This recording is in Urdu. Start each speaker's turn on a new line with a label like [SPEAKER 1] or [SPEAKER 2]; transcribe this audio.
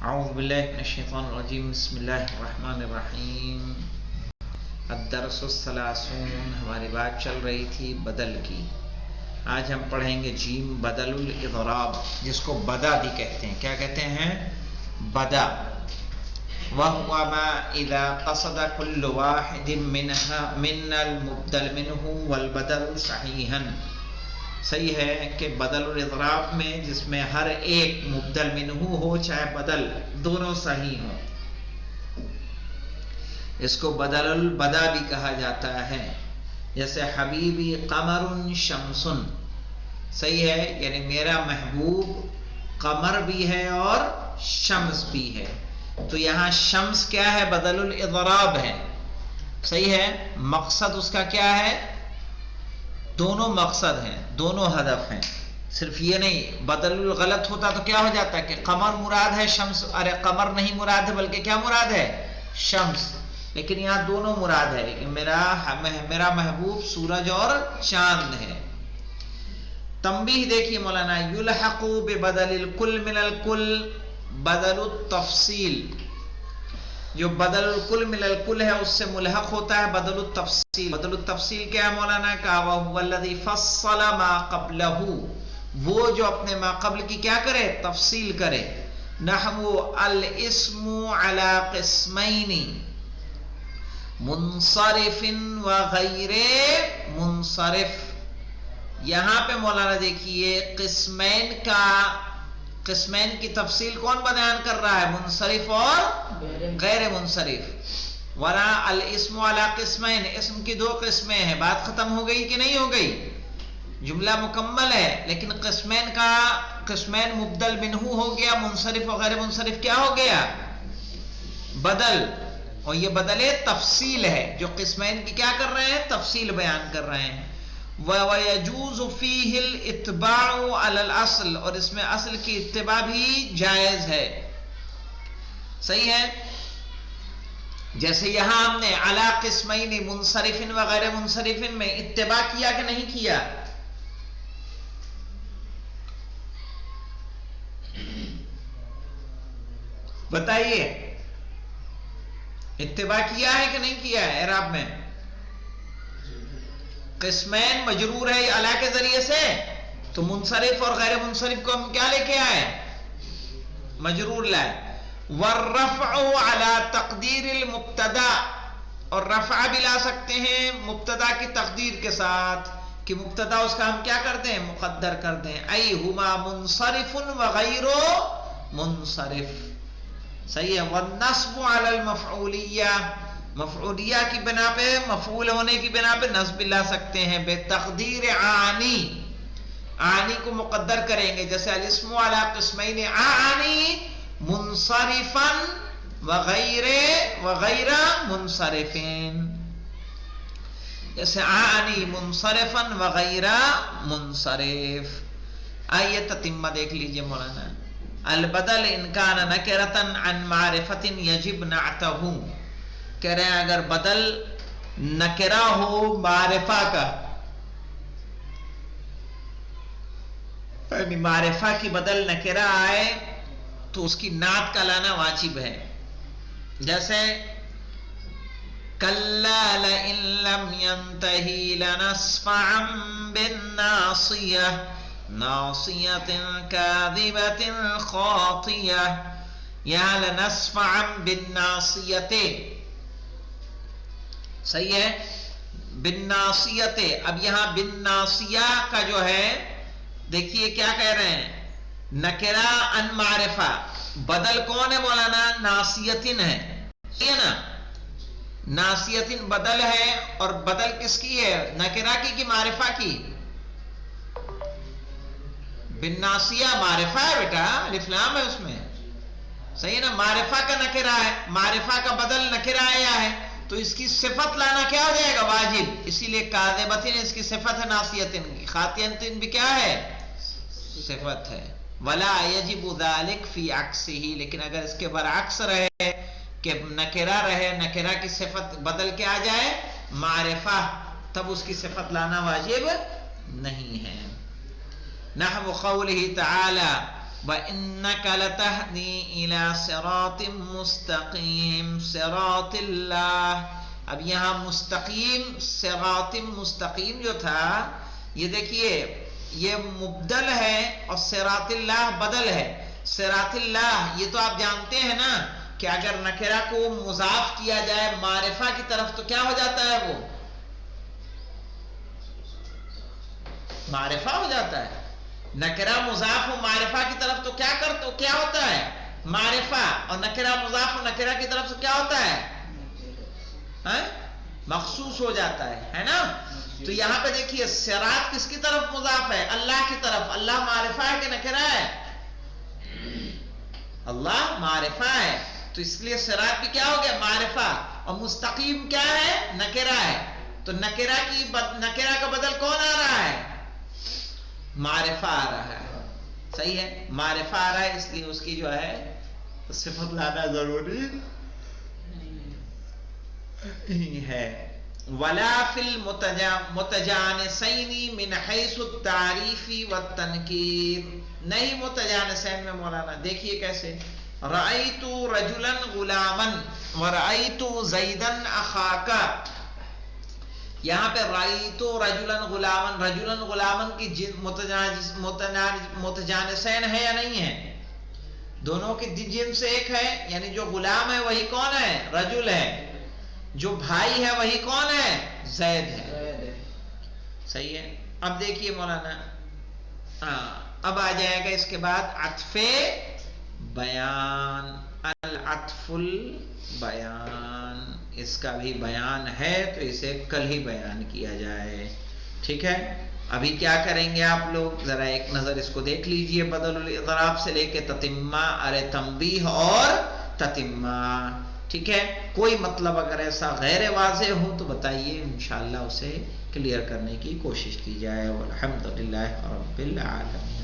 [SPEAKER 1] اعوذ باللہ من الشیطان الرجیم بسم اللہ الرحمن الرحیم الدرس الثلاثون. ہماری بات چل رہی تھی بدل کی. آج ہم پڑھیں گے جیم بدل الاضراب، جس کو بدا بھی کہتے ہیں. کیا کہتے ہیں؟ بدا. وَهُوَ مَا إِذَا قَصَدَ كُلُّ وَاحِدٍ مِنَ الْمُبْدَلِ مِنْهُ وَالْبَدَلُ صَحِيحًا. صحیح ہے کہ بدل الاضراب میں جس میں ہر ایک مبدل منہ ہو چاہے بدل، دونوں صحیح ہوں، اس کو بدل البدا بھی کہا جاتا ہے. جیسے حبیبی قمر شمس، صحیح ہے، یعنی میرا محبوب قمر بھی ہے اور شمس بھی ہے. تو یہاں شمس کیا ہے؟ بدل الاضراب ہے. صحیح ہے. مقصد اس کا کیا ہے؟ دونوں مقصد ہیں، دونوں ہدف ہیں. صرف یہ نہیں، بدل الغلط ہوتا تو کیا ہو جاتا ہے کہ قمر مراد ہے شمس، ارے قمر نہیں مراد ہے بلکہ کیا مراد ہے؟ شمس. لیکن یہاں دونوں مراد ہے. لیکن میرا محبوب سورج اور چاند ہے. تنبیہ دیکھیے مولانا، یلحق ببدل الکل من الکل بدل التفصیل. جو بدل الکل من الکل ہے اس سے ملحق ہوتا ہے بدل التفصیل. بدل التفصیل کیا ہے مولانا؟ کہا وَهُوَ الَّذِي فَصَّلَ مَا قَبْلَهُ، وہ جو اپنے ما قبل کی کیا کرے؟ تفصیل کرے. نحو الاسم علی قسمین منصرف وغیر منصرف. یہاں پہ مولانا دیکھیے قسمین کی تفصیل کون بیان کر رہا ہے؟ منصرف اور غیر منصرف. ورا الاسم علی قسمین، اسم کی دو قسمیں ہیں. بات ختم ہو گئی کہ نہیں ہو گئی؟ جملہ مکمل ہے. لیکن قسمین مبدل منہ ہو گیا، منصرف اور غیر منصرف کیا ہو گیا؟ بدل. اور یہ بدل تفصیل ہے. جو قسمین کی کیا کر رہے ہیں؟ تفصیل بیان کر رہے ہیں. وَيَجُوزُ فِيهِ الْإِتْبَاعُ عَلَى الْأَصْلِ، اور اس میں اصل کی اتباع بھی جائز ہے. صحیح ہے. جیسے یہاں ہم نے علی قسمین منصرف وغیر منصرف میں اتباع کیا کہ نہیں کیا؟ بتائیے، اتباع کیا ہے کہ نہیں کیا ہے؟ اعراب میں قسمین مجرور ہے علی کے ذریعے سے، تو منصرف اور غیر منصرف کو ہم کیا لے کے آئے؟ مجرور لائے. والرفع علی تقدیر المبتدا، اور رفع بھی لا سکتے ہیں مبتدا کی تقدیر کے ساتھ کہ مبتدا اس کا ہم کیا کر دیں؟ مقدر کر دیں. ای ہما منصرف وغیر منصرف. صحیح ہے. والنصب علی المفعولیہ، مفعولیہ کی بنا پہ، مفعول ہونے کی بنا پہ نصب لا سکتے ہیں بے تقدیر عانی. عانی کو مقدر کریں گے. جیسے الاسم علی قسمین عانی منصرفا وغیر منصرفین. جیسے عانی منصرفا وغیر منصرف. آئیے تتمہ دیکھ لیجئے مولانا. البدل ان کان نکرتا عن معرفت یجب نعتہ. کہہ رہے ہیں اگر بدل نکرہ ہو معرفہ کا، یعنی معرفہ کی بدل نکرہ آئے تو اس کی نعت کا لانا واجب ہے. جیسے کَلَّا لَئِن لَّمْ يَنْتَهِ لَنَصْفَعًا بِالنَّاصِيَةِ نَاصِيَةٍ كَاذِبَةٍ خَاطِيَةٍ. یہاں لَنَصْفَعًا بِالنَّاصِيَةِ صحیح ہے. بالناصیت. اب یہاں بالناصیہ کا جو ہے دیکھیے کیا کہہ رہے ہیں؟ نکرہ ان معرفہ. بدل کون ہے مولانا؟ ناصیتن ہے. ٹھیک ہے نا؟ ناصیتن بدل ہے. اور بدل کس کی ہے؟ نکرہ کی کہ معرفہ کی؟ بالناصیہ معرفہ ہے بیٹا، الف لام ہے اس میں. صحیح نا؟ معرفہ کا نکرہ ہے، معرفہ کا بدل نکرہ آیا ہے تو اس کی صفت لانا کیا ہو جائے گا؟ واجب. اسی لیے کاذبتن اس کی صفت ہے ناصیتن کی. خاطئتن بھی کیا ہے؟ صفت ہے. ولا یجب ذلک فی عکسہ، لیکن اگر اس کے برعکس رہے کہ نکرہ رہے، نکرہ کی صفت بدل کے آ جائے معرفہ، تب اس کی صفت لانا واجب نہیں ہے. نحو قولہ تعالی وَإِنَّكَ لَتَهْدِي إِلَى صِرَاطٍ مُسْتَقِيمٍ صراط اللہ. اب یہاں مستقیم صراط مستقیم جو تھا یہ دیکھیے یہ مبدل ہے اور صراط اللہ بدل ہے. صراط اللہ یہ تو آپ جانتے ہیں نا کہ اگر نکرہ کو مضاف کیا جائے معرفہ کی طرف تو کیا ہو جاتا ہے؟ وہ معرفہ ہو جاتا ہے. نکرہ مضاف و معرفہ کی طرف تو کیا ہوتا ہے؟ معرفہ. اور نکرہ مضاف و نکرہ کی طرف سے کیا ہوتا ہے؟ مخصوص ہو جاتا ہے نا. تو یہاں پہ دیکھیے صراط کس کی طرف مضاف ہے؟ اللہ کی طرف. اللہ معرفہ ہے کہ نکرہ ہے؟ اللہ معرفہ ہے. تو اس لیے صراط بھی کیا ہو گیا؟ معرفہ. اور مستقیم کیا ہے؟ نکرہ ہے. تو نکرہ کا بدل کون آ رہا ہے؟ معرفہ آ رہا ہے. صحیح ہے، معرفہ آ رہا ہے اس لیے اس کی جو ہے صفت لانا ضروری ہے. ولا فی المتجانسین من حیث التعریف والتنکیر. نہیں متجانسین میں مولانا دیکھیے کیسے. رأیت رجلا غلاما ورأیت زیدا اخاکا. یہاں پہ رأیت رجلا غلاما، رجلا غلاما کی متجانسین ہے یا نہیں ہے؟ دونوں کی جنس ایک ہے، یعنی جو غلام ہے وہی کون ہے؟ رجل ہے. جو بھائی ہے وہی کون ہے؟ زید ہے. صحیح ہے. اب دیکھیے مولانا اب آ جائے گا اس کے بعد عطف بیان. العطف البیان، اس کا بھی بیان ہے تو اسے کل ہی بیان کیا جائے. ٹھیک ہے. ابھی کیا کریں گے آپ لوگ ذرا ایک نظر اس کو دیکھ لیجئے. بدل الاضراب سے لے کے تتمہ، ارے تنبیہ اور تتمہ. ٹھیک ہے. کوئی مطلب اگر ایسا غیر واضح ہو تو بتائیے، انشاءاللہ اسے کلیئر کرنے کی کوشش کی جائے. والحمدللہ رب العالمین.